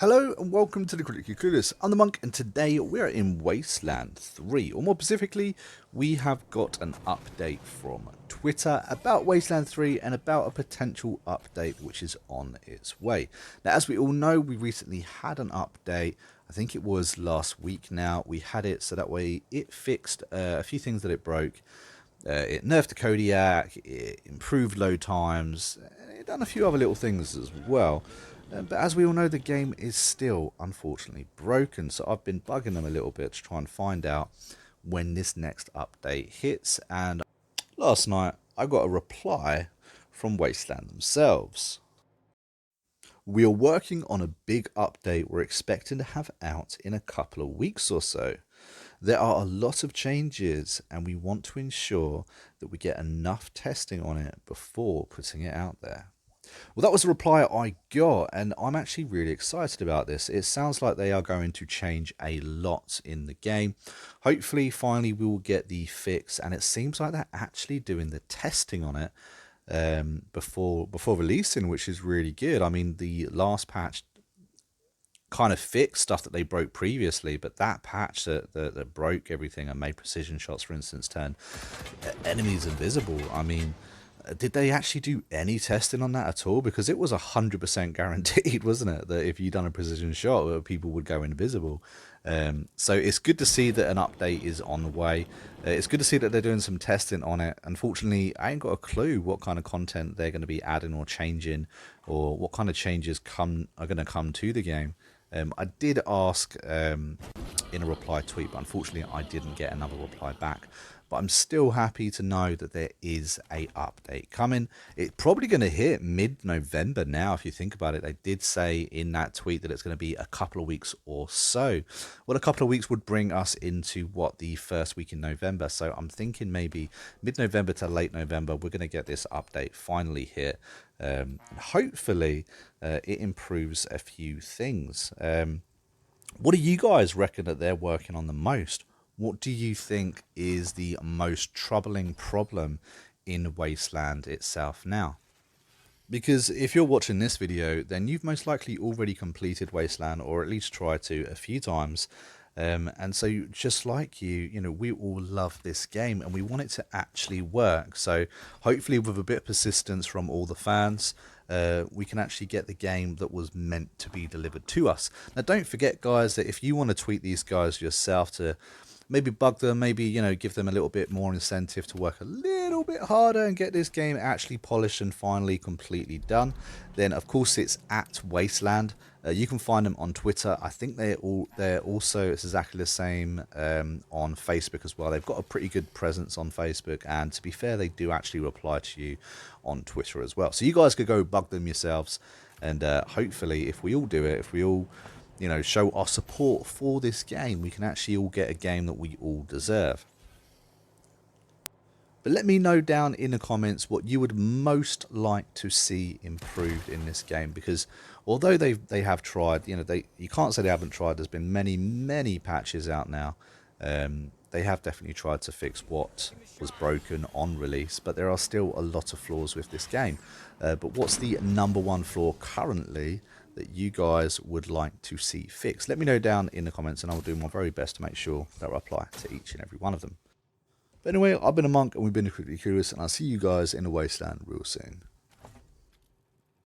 Hello and welcome to the Critically Clueless. I'm the Monk and today we're in Wasteland 3, or more specifically we have got an update from Twitter about Wasteland 3 and about a potential update which is on its way. Now, as we all know, we recently had an update. I think it was last week now. We had it so that way it fixed a few things that it broke. It nerfed the Kodiak, it improved load times, it done a few other little things as well. But as we all know, the game is still, unfortunately, broken. So I've been bugging them a little bit to try and find out when this next update hits. And last night, I got a reply from Wasteland themselves. We are working on a big update we're expecting to have out in a couple of weeks or so. There are a lot of changes and we want to ensure that we get enough testing on it before putting it out there. Well, that was the reply I got, and I'm actually really excited about this. It sounds like they are going to change a lot in the game. Hopefully, finally, we will get the fix, and it seems like they're actually doing the testing on it before releasing, which is really good. I mean, the last patch kind of fixed stuff that they broke previously, but that patch that broke everything and made precision shots, for instance, turn enemies invisible. I mean, did they actually do any testing on that at all? Because it was 100% guaranteed, wasn't it, that if you done a precision shot, people would go invisible. So it's good to see that an update is on the way. It's good to see that they're doing some testing on it. Unfortunately, I ain't got a clue what kind of content they're going to be adding or changing, or what kind of changes are going to come to the game. I did ask in a reply tweet, but unfortunately I didn't get another reply back. But I'm still happy to know that there is a update coming. It's probably going to hit mid-November now, if you think about it. They did say in that tweet that it's going to be a couple of weeks or so. Well, a couple of weeks would bring us into, the first week in November. So I'm thinking maybe mid-November to late November, we're going to get this update finally hit. Hopefully, it improves a few things. What do you guys reckon that they're working on the most? What do you think is the most troubling problem in Wasteland itself now? Because if you're watching this video, then you've most likely already completed Wasteland, or at least tried to a few times. And so just like you know, we all love this game and we want it to actually work. So hopefully with a bit of persistence from all the fans, we can actually get the game that was meant to be delivered to us. Now, don't forget, guys, that if you want to tweet these guys yourself to maybe bug them, maybe, you know, give them a little bit more incentive to work a little bit harder and get this game actually polished and finally completely done, then of course it's at Wasteland. You can find them on Twitter. I think they're also, it's exactly the same on Facebook as well. They've got a pretty good presence on Facebook, and to be fair, they do actually reply to you on Twitter as well. So you guys could go bug them yourselves, and hopefully if we all do it, if we all, you know, show our support for this game, we can actually all get a game that we all deserve. But let me know down in the comments what you would most like to see improved in this game, because although they have tried, you know, you can't say they haven't tried. There's been many patches out now. They have definitely tried to fix what was broken on release, but there are still a lot of flaws with this game. But what's the #1 flaw currently that you guys would like to see fixed? Let me know down in the comments and I'll do my very best to make sure that I reply to each and every one of them. But anyway, I've been a Monk and we've been Critically Curious, and I'll see you guys in the Wasteland real soon.